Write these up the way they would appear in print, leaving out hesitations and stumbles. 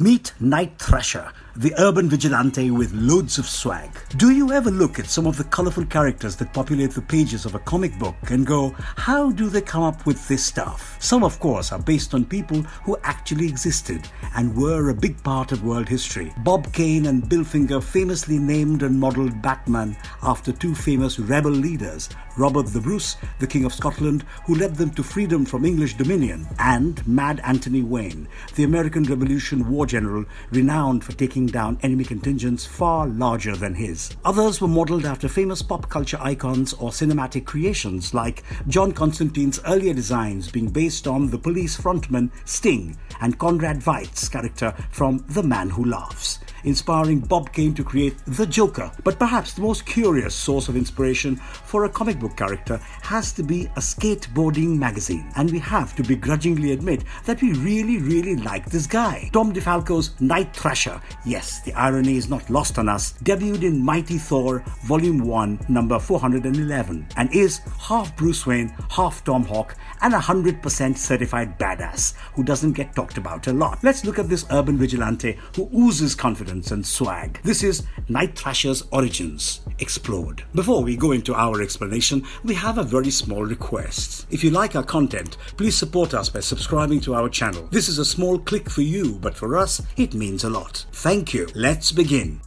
Meet Night Thrasher, the urban vigilante with loads of swag. Do you ever look at some of the colourful characters that populate the pages of a comic book and go, how do they come up with this stuff? Some, of course, are based on people who actually existed and were a big part of world history. Bob Kane and Bill Finger famously named and modelled Batman after two famous rebel leaders, Robert the Bruce, the King of Scotland, who led them to freedom from English dominion, and Mad Anthony Wayne, the American Revolution war general renowned for taking down enemy contingents far larger than his. Others were modelled after famous pop culture icons or cinematic creations, like John Constantine's earlier designs being based on the Police frontman Sting and Conrad Veidt's character from The Man Who Laughs, inspiring Bob Kane to create the Joker. But perhaps the most curious source of inspiration for a comic book character has to be a skateboarding magazine. And we have to begrudgingly admit that we really like this guy. Tom DeFalco's Night Thrasher, yes, the irony is not lost on us, debuted in Mighty Thor Volume 1, number 411, and is half Bruce Wayne, half Tom Hawk, and 100% certified badass who doesn't get talked about a lot. Let's look at this urban vigilante who oozes confidence and swag. This is Night Thrasher's origins explored. Before we go into our explanation, we have a very small request. If you like our content, please support us by subscribing to our channel. This is a small click for you, but for us, it means a lot. Thank you. Let's begin.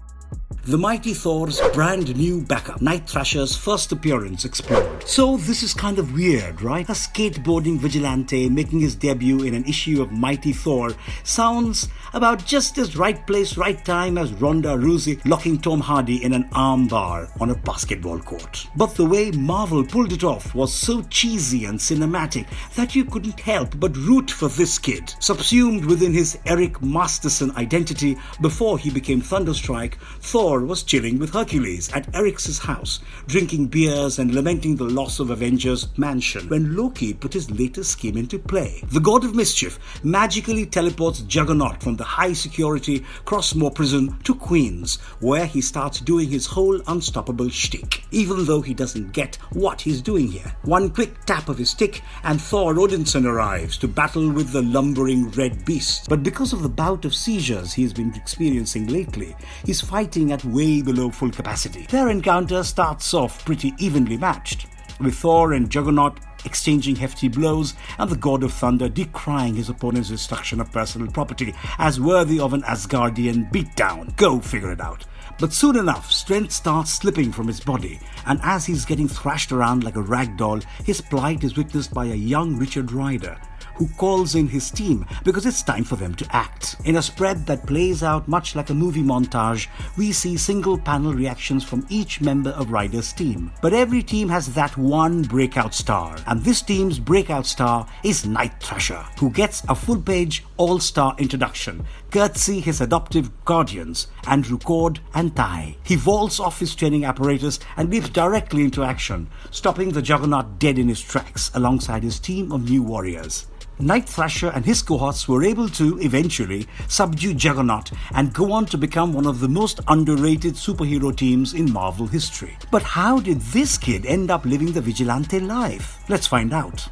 The Mighty Thor's brand new backup, Night Thrasher's first appearance explored. So this is kind of weird, right? A skateboarding vigilante making his debut in an issue of Mighty Thor sounds about just as right place, right time as Ronda Rousey locking Tom Hardy in an arm bar on a basketball court. But the way Marvel pulled it off was so cheesy and cinematic that you couldn't help but root for this kid. Subsumed within his Eric Masterson identity before he became Thunderstrike, Thor was chilling with Hercules at Eric's house, drinking beers and lamenting the loss of Avengers Mansion when Loki put his latest scheme into play. The God of Mischief magically teleports Juggernaut from the high-security Crossmore prison to Queens, where he starts doing his whole unstoppable shtick, even though he doesn't get what he's doing here. One quick tap of his stick and Thor Odinson arrives to battle with the lumbering red beast. But because of the bout of seizures he's been experiencing lately, he's fighting at way below full capacity. Their encounter starts off pretty evenly matched, with Thor and Juggernaut exchanging hefty blows and the God of Thunder decrying his opponent's destruction of personal property as worthy of an Asgardian beatdown. Go figure it out. But soon enough, strength starts slipping from his body, and as he's getting thrashed around like a rag doll, his plight is witnessed by a young Richard Rider, who calls in his team because it's time for them to act. In a spread that plays out much like a movie montage, we see single panel reactions from each member of Ryder's team. But every team has that one breakout star, and this team's breakout star is Night Thrasher, who gets a full-page all-star introduction, courtesy his adoptive guardians, Andrew Cord and Ty. He vaults off his training apparatus and leaps directly into action, stopping the Juggernaut dead in his tracks alongside his team of new warriors. Night Thrasher and his cohorts were able to, eventually, subdue Juggernaut and go on to become one of the most underrated superhero teams in Marvel history. But how did this kid end up living the vigilante life? Let's find out.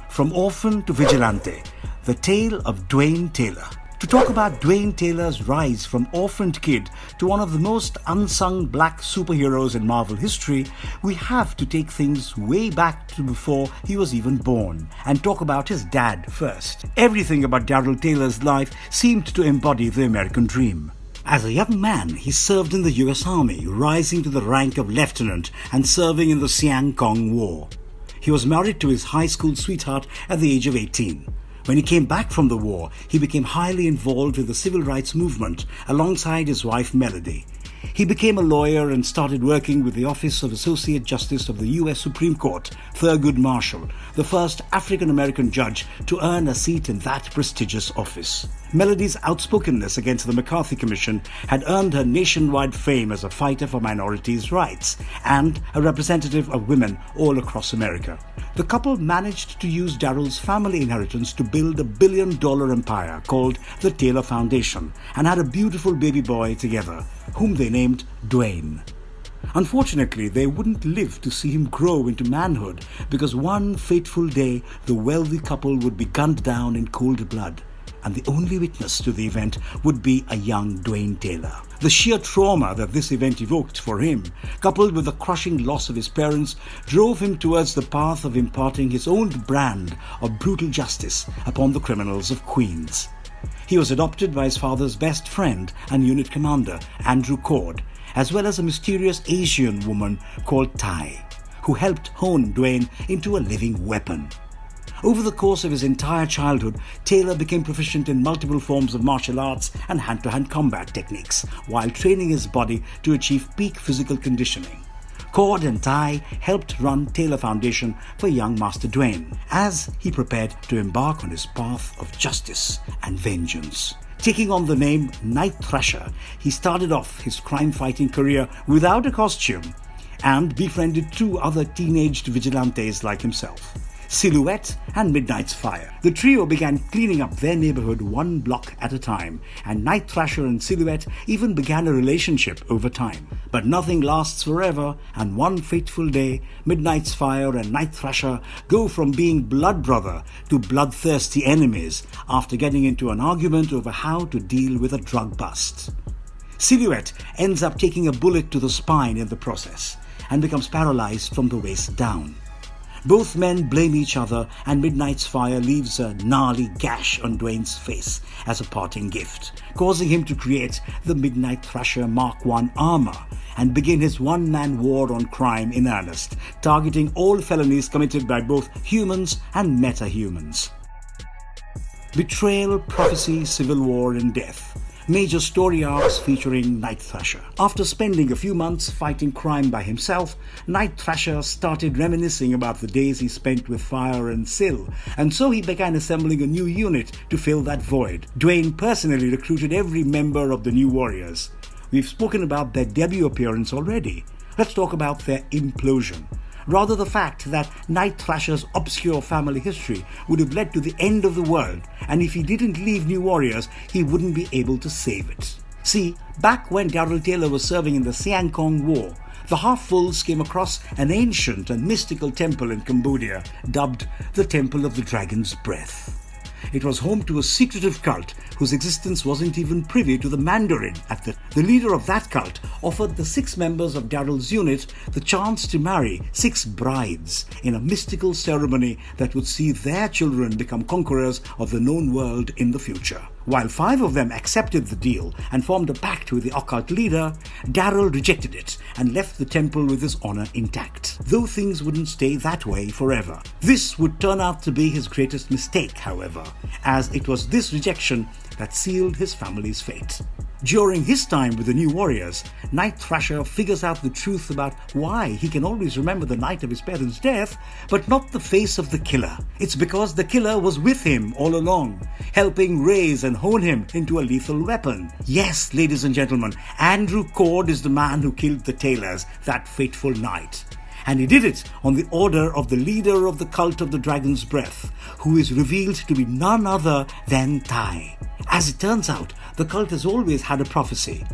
From Orphan to Vigilante, the tale of Dwayne Taylor. To talk about Dwayne Taylor's rise from orphaned kid to one of the most unsung black superheroes in Marvel history, we have to take things way back to before he was even born and talk about his dad first. Everything about Daryl Taylor's life seemed to embody the American dream. As a young man, he served in the US Army, rising to the rank of lieutenant and serving in the Siang Kong War. He was married to his high school sweetheart at the age of 18. When he came back from the war, he became highly involved with the civil rights movement alongside his wife Melody. He became a lawyer and started working with the Office of Associate Justice of the U.S. Supreme Court, Thurgood Marshall, the first African-American judge to earn a seat in that prestigious office. Melody's outspokenness against the McCarthy Commission had earned her nationwide fame as a fighter for minorities' rights and a representative of women all across America. The couple managed to use Daryl's family inheritance to build a billion-dollar empire called the Taylor Foundation and had a beautiful baby boy together, whom they named Dwayne. Unfortunately, they wouldn't live to see him grow into manhood because one fateful day the wealthy couple would be gunned down in cold blood. and the only witness to the event would be a young Dwayne Taylor. The sheer trauma that this event evoked for him, coupled with the crushing loss of his parents, drove him towards the path of imparting his own brand of brutal justice upon the criminals of Queens. He was adopted by his father's best friend and unit commander, Andrew Cord, as well as a mysterious Asian woman called Tai, who helped hone Dwayne into a living weapon. Over the course of his entire childhood, Taylor became proficient in multiple forms of martial arts and hand-to-hand combat techniques, while training his body to achieve peak physical conditioning. Cord and Tai helped run Taylor Foundation for young Master Dwayne, as he prepared to embark on his path of justice and vengeance. Taking on the name Night Thrasher, he started off his crime-fighting career without a costume and befriended two other teenaged vigilantes like himself, Silhouette and Midnight's Fire. The trio began cleaning up their neighborhood one block at a time, and Night Thrasher and Silhouette even began a relationship over time. But nothing lasts forever, and one fateful day, Midnight's Fire and Night Thrasher go from being blood brother to bloodthirsty enemies after getting into an argument over how to deal with a drug bust. Silhouette ends up taking a bullet to the spine in the process and becomes paralyzed from the waist down. Both men blame each other, and Midnight's Fire leaves a gnarly gash on Dwayne's face as a parting gift, causing him to create the Midnight Thrasher Mark I armor and begin his one-man war on crime in earnest, targeting all felonies committed by both humans and metahumans. Betrayal, Prophecy, Civil War, and Death. Major story arcs featuring Night Thrasher. After spending a few months fighting crime by himself, Night Thrasher started reminiscing about the days he spent with Fire and Sil, and so he began assembling a new unit to fill that void. Dwayne personally recruited every member of the New Warriors. We've spoken about their debut appearance already. Let's talk about their implosion. Rather, the fact that Night Thrasher's obscure family history would have led to the end of the world, and if he didn't leave New Warriors, he wouldn't be able to save it. See, back when Darrell Taylor was serving in the Siang Kong War, the Half-Fulls came across an ancient and mystical temple in Cambodia, dubbed the Temple of the Dragon's Breath. It was home to a secretive cult whose existence wasn't even privy to the Mandarin. The leader of that cult offered the 6 members of Darrell's unit the chance to marry 6 brides in a mystical ceremony that would see their children become conquerors of the known world in the future. While 5 of them accepted the deal and formed a pact with the occult leader, Darrell rejected it and left the temple with his honor intact. Though things wouldn't stay that way forever. This would turn out to be his greatest mistake, however, as it was this rejection that sealed his family's fate. During his time with the New Warriors, Night Thrasher figures out the truth about why he can always remember the night of his parents' death, but not the face of the killer. It's because the killer was with him all along, helping raise and hone him into a lethal weapon. Yes, ladies and gentlemen, Andrew Cord is the man who killed the Taylors that fateful night. And he did it on the order of the leader of the cult of the Dragon's Breath, who is revealed to be none other than Tai. As it turns out, the cult has always had a prophecy.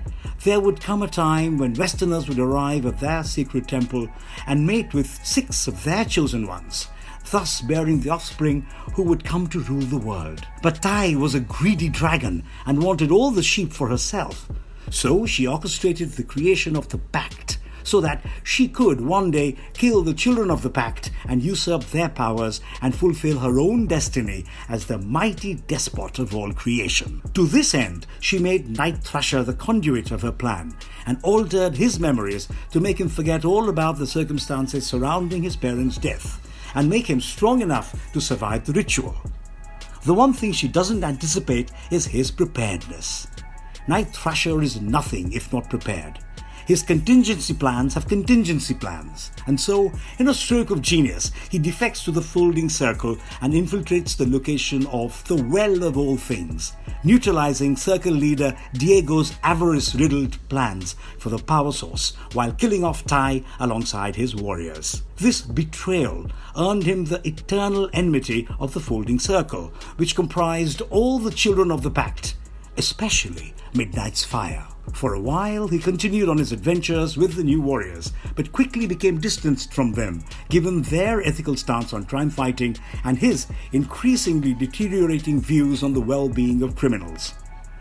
There would come a time when Westerners would arrive at their secret temple and mate with 6 of their chosen ones, thus bearing the offspring who would come to rule the world. But Tai was a greedy dragon and wanted all the sheep for herself. So she orchestrated the creation of the Pact, so that she could one day kill the children of the Pact and usurp their powers and fulfill her own destiny as the mighty despot of all creation. To this end, she made Night Thrasher the conduit of her plan and altered his memories to make him forget all about the circumstances surrounding his parents' death and make him strong enough to survive the ritual. The one thing she doesn't anticipate is his preparedness. Night Thrasher is nothing if not prepared. His contingency plans have contingency plans, and so, in a stroke of genius, he defects to the folding circle and infiltrates the location of the well of all things, neutralizing circle leader Diego's avarice-riddled plans for the power source while killing off Tai alongside his warriors. This betrayal earned him the eternal enmity of the folding circle, which comprised all the children of the Pact, especially Midnight's Fire. For a while, he continued on his adventures with the New Warriors, but quickly became distanced from them, given their ethical stance on crime fighting and his increasingly deteriorating views on the well-being of criminals.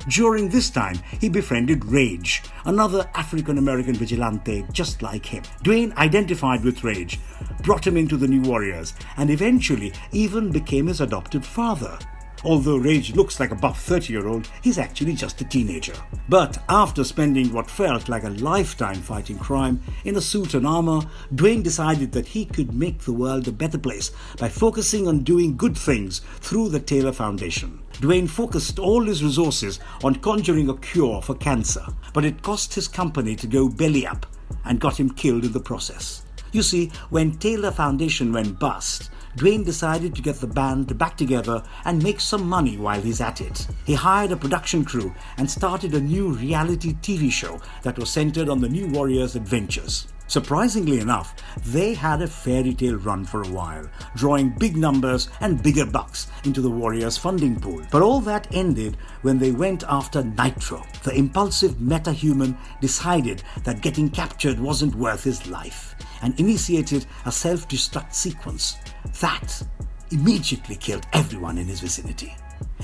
During this time, he befriended Rage, another African-American vigilante just like him. Dwayne identified with Rage, brought him into the New Warriors, and eventually even became his adopted father. Although Rage looks like a buff 30-year-old, he's actually just a teenager. But after spending what felt like a lifetime fighting crime in a suit and armor, Dwayne decided that he could make the world a better place by focusing on doing good things through the Taylor Foundation. Dwayne focused all his resources on conjuring a cure for cancer, but it cost his company to go belly up and got him killed in the process. You see, when Taylor Foundation went bust, Dwayne decided to get the band back together and make some money while he's at it. He hired a production crew and started a new reality TV show that was centered on the New Warriors' adventures. Surprisingly enough, they had a fairy tale run for a while, drawing big numbers and bigger bucks into the Warriors' funding pool. But all that ended when they went after Nitro. The impulsive meta-human decided that getting captured wasn't worth his life and initiated a self-destruct sequence. That immediately killed everyone in his vicinity,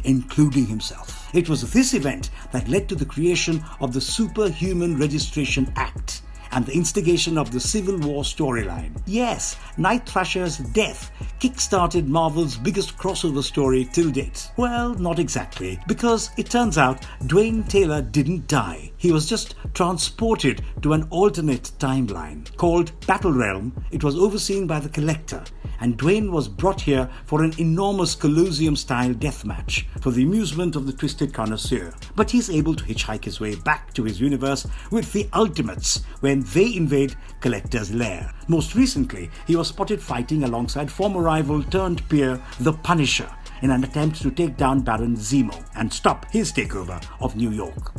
including himself. It was this event that led to the creation of the Superhuman Registration Act and the instigation of the Civil War storyline. Yes, Night Thrasher's death kick-started Marvel's biggest crossover story till date. Well, not exactly, because it turns out Dwayne Taylor didn't die. He was just transported to an alternate timeline. Called Battle Realm, it was overseen by the Collector, and Dwayne was brought here for an enormous Colosseum-style deathmatch for the amusement of the twisted connoisseur. But he's able to hitchhike his way back to his universe with the Ultimates when they invade Collector's lair. Most recently, he was spotted fighting alongside former rival turned peer, the Punisher, in an attempt to take down Baron Zemo and stop his takeover of New York.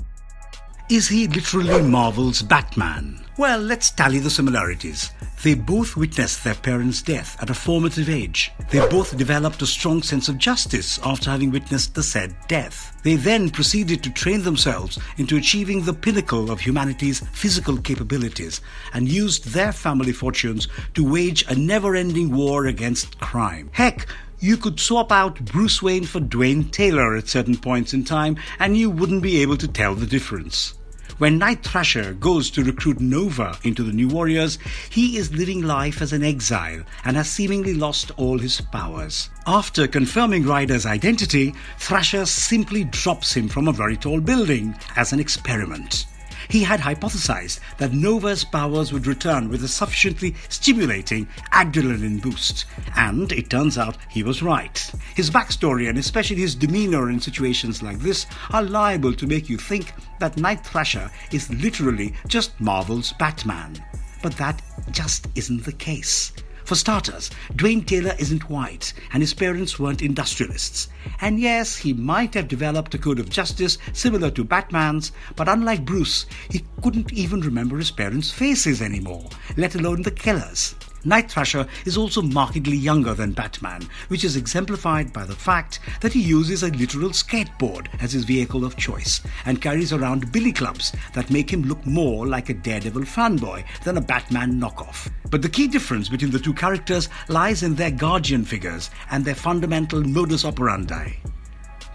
Is he literally Marvel's Batman? Well, let's tally the similarities. They both witnessed their parents' death at a formative age. They both developed a strong sense of justice after having witnessed the said death. They then proceeded to train themselves into achieving the pinnacle of humanity's physical capabilities and used their family fortunes to wage a never-ending war against crime. Heck, you could swap out Bruce Wayne for Dwayne Taylor at certain points in time and you wouldn't be able to tell the difference. When Night Thrasher goes to recruit Nova into the New Warriors, he is living life as an exile and has seemingly lost all his powers. After confirming Ryder's identity, Thrasher simply drops him from a very tall building as an experiment. He had hypothesized that Nova's powers would return with a sufficiently stimulating adrenaline boost, and it turns out he was right. His backstory and especially his demeanor in situations like this are liable to make you think that Night Thrasher is literally just Marvel's Batman. But that just isn't the case. For starters, Dwayne Taylor isn't white and his parents weren't industrialists. And yes, he might have developed a code of justice similar to Batman's, but unlike Bruce, he couldn't even remember his parents' faces anymore, let alone the killers. Night Thrasher is also markedly younger than Batman, which is exemplified by the fact that he uses a literal skateboard as his vehicle of choice and carries around billy clubs that make him look more like a Daredevil fanboy than a Batman knockoff. But the key difference between the two characters lies in their guardian figures and their fundamental modus operandi.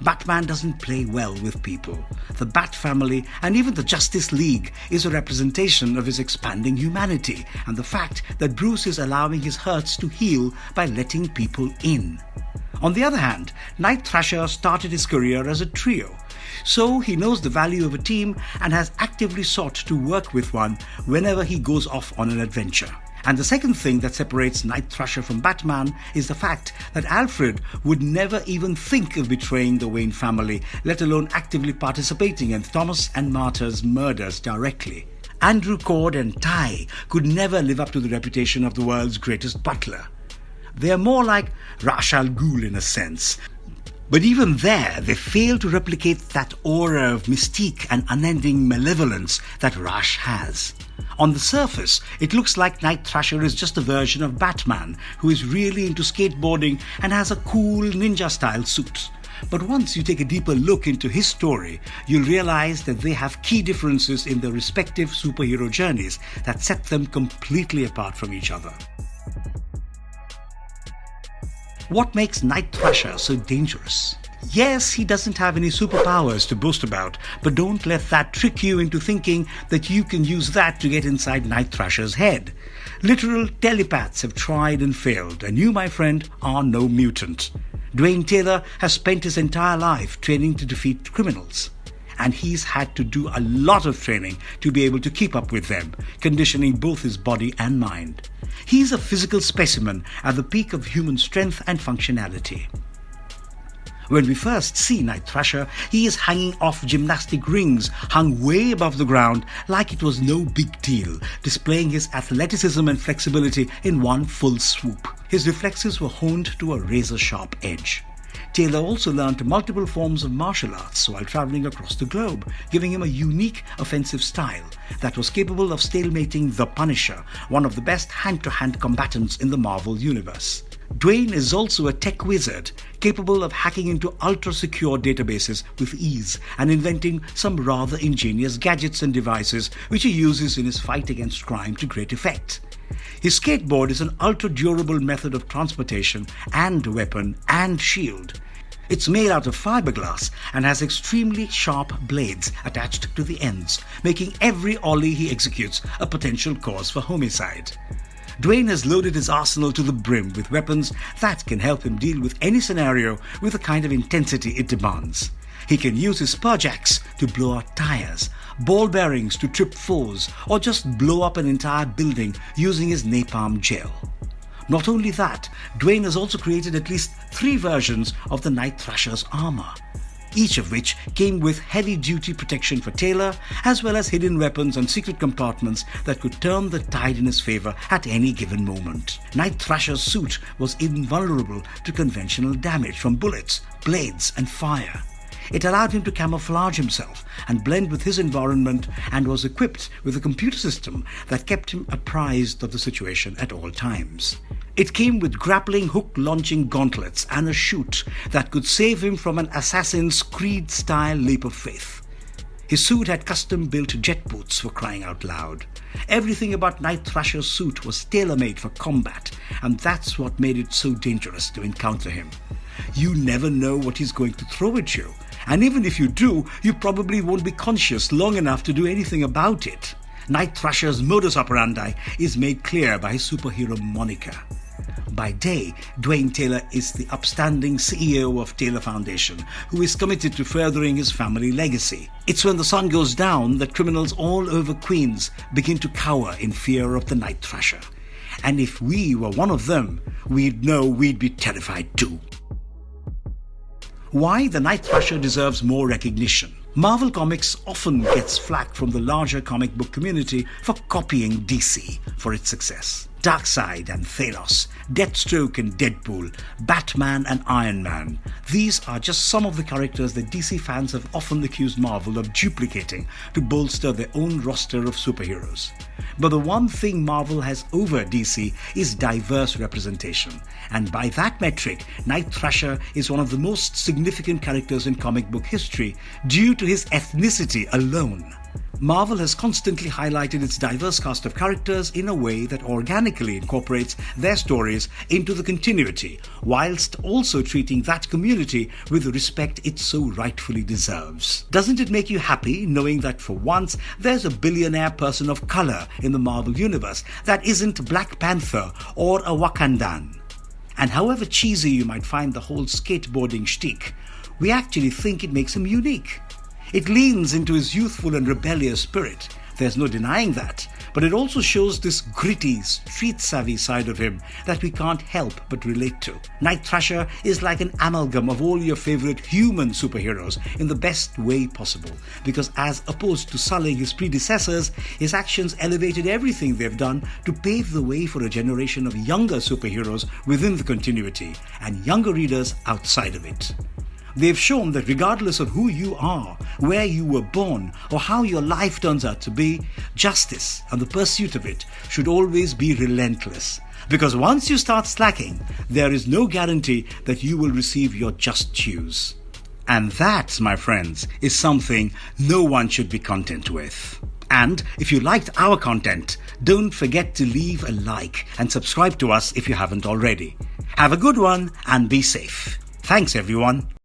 Batman doesn't play well with people. The Bat family and even the Justice League is a representation of his expanding humanity and the fact that Bruce is allowing his hurts to heal by letting people in. On the other hand, Night Thrasher started his career as a trio, so he knows the value of a team and has actively sought to work with one whenever he goes off on an adventure. And the second thing that separates Night Thrasher from Batman is the fact that Alfred would never even think of betraying the Wayne family, let alone actively participating in Thomas and Martha's murders directly. Andrew Cord and Ty could never live up to the reputation of the world's greatest butler. They are more like Ra's al Ghul in a sense. But even there, they fail to replicate that aura of mystique and unending malevolence that Ra's has. On the surface, it looks like Night Thrasher is just a version of Batman who is really into skateboarding and has a cool ninja-style suit. But once you take a deeper look into his story, you'll realize that they have key differences in their respective superhero journeys that set them completely apart from each other. What makes Night Thrasher so dangerous? Yes, he doesn't have any superpowers to boast about, but don't let that trick you into thinking that you can use that to get inside Night Thrasher's head. Literal telepaths have tried and failed, and you, my friend, are no mutant. Dwayne Taylor has spent his entire life training to defeat criminals, and he's had to do a lot of training to be able to keep up with them, conditioning both his body and mind. He's a physical specimen at the peak of human strength and functionality. When we first see Night Thrasher, he is hanging off gymnastic rings hung way above the ground like it was no big deal, displaying his athleticism and flexibility in one full swoop. His reflexes were honed to a razor-sharp edge. Taylor also learned multiple forms of martial arts while traveling across the globe, giving him a unique offensive style that was capable of stalemating the Punisher, one of the best hand-to-hand combatants in the Marvel Universe. Dwayne is also a tech wizard, capable of hacking into ultra-secure databases with ease and inventing some rather ingenious gadgets and devices which he uses in his fight against crime to great effect. His skateboard is an ultra-durable method of transportation and weapon and shield. It's made out of fiberglass and has extremely sharp blades attached to the ends, making every ollie he executes a potential cause for homicide. Dwayne has loaded his arsenal to the brim with weapons that can help him deal with any scenario with the kind of intensity it demands. He can use his spurge axe to blow out tires, ball bearings to trip foes, or just blow up an entire building using his napalm gel. Not only that, Dwayne has also created at least 3 versions of the Night Thrasher's armor, each of which came with heavy-duty protection for Taylor, as well as hidden weapons and secret compartments that could turn the tide in his favor at any given moment. Night Thrasher's suit was invulnerable to conventional damage from bullets, blades, and fire. It allowed him to camouflage himself and blend with his environment, and was equipped with a computer system that kept him apprised of the situation at all times. It came with grappling hook-launching gauntlets and a chute that could save him from an Assassin's Creed-style leap of faith. His suit had custom-built jet boots, for crying out loud. Everything about Night Thrasher's suit was tailor-made for combat, and that's what made it so dangerous to encounter him. You never know what he's going to throw at you, and even if you do, you probably won't be conscious long enough to do anything about it. Night Thrasher's modus operandi is made clear by his superhero moniker. By day, Dwayne Taylor is the upstanding CEO of Taylor Foundation, who is committed to furthering his family legacy. It's when the sun goes down that criminals all over Queens begin to cower in fear of the Night Thrasher. And if we were one of them, we'd know we'd be terrified too. Why the Night Thrasher deserves more recognition. Marvel Comics often gets flack from the larger comic book community for copying DC for its success. Darkseid and Thanos, Deathstroke and Deadpool, Batman and Iron Man. These are just some of the characters that DC fans have often accused Marvel of duplicating to bolster their own roster of superheroes. But the one thing Marvel has over DC is diverse representation, and by that metric, Night Thrasher is one of the most significant characters in comic book history due to his ethnicity alone. Marvel has constantly highlighted its diverse cast of characters in a way that organically incorporates their stories into the continuity, whilst also treating that community with the respect it so rightfully deserves. Doesn't it make you happy knowing that for once there's a billionaire person of color in the Marvel Universe that isn't Black Panther or a Wakandan? And however cheesy you might find the whole skateboarding shtick, we actually think it makes him unique. It leans into his youthful and rebellious spirit, there's no denying that, but it also shows this gritty, street-savvy side of him that we can't help but relate to. Night Thrasher is like an amalgam of all your favorite human superheroes in the best way possible, because as opposed to sullying his predecessors, his actions elevated everything they've done to pave the way for a generation of younger superheroes within the continuity, and younger readers outside of it. They've shown that regardless of who you are, where you were born, or how your life turns out to be, justice and the pursuit of it should always be relentless. Because once you start slacking, there is no guarantee that you will receive your just dues. And that, my friends, is something no one should be content with. And if you liked our content, don't forget to leave a like and subscribe to us if you haven't already. Have a good one and be safe. Thanks everyone.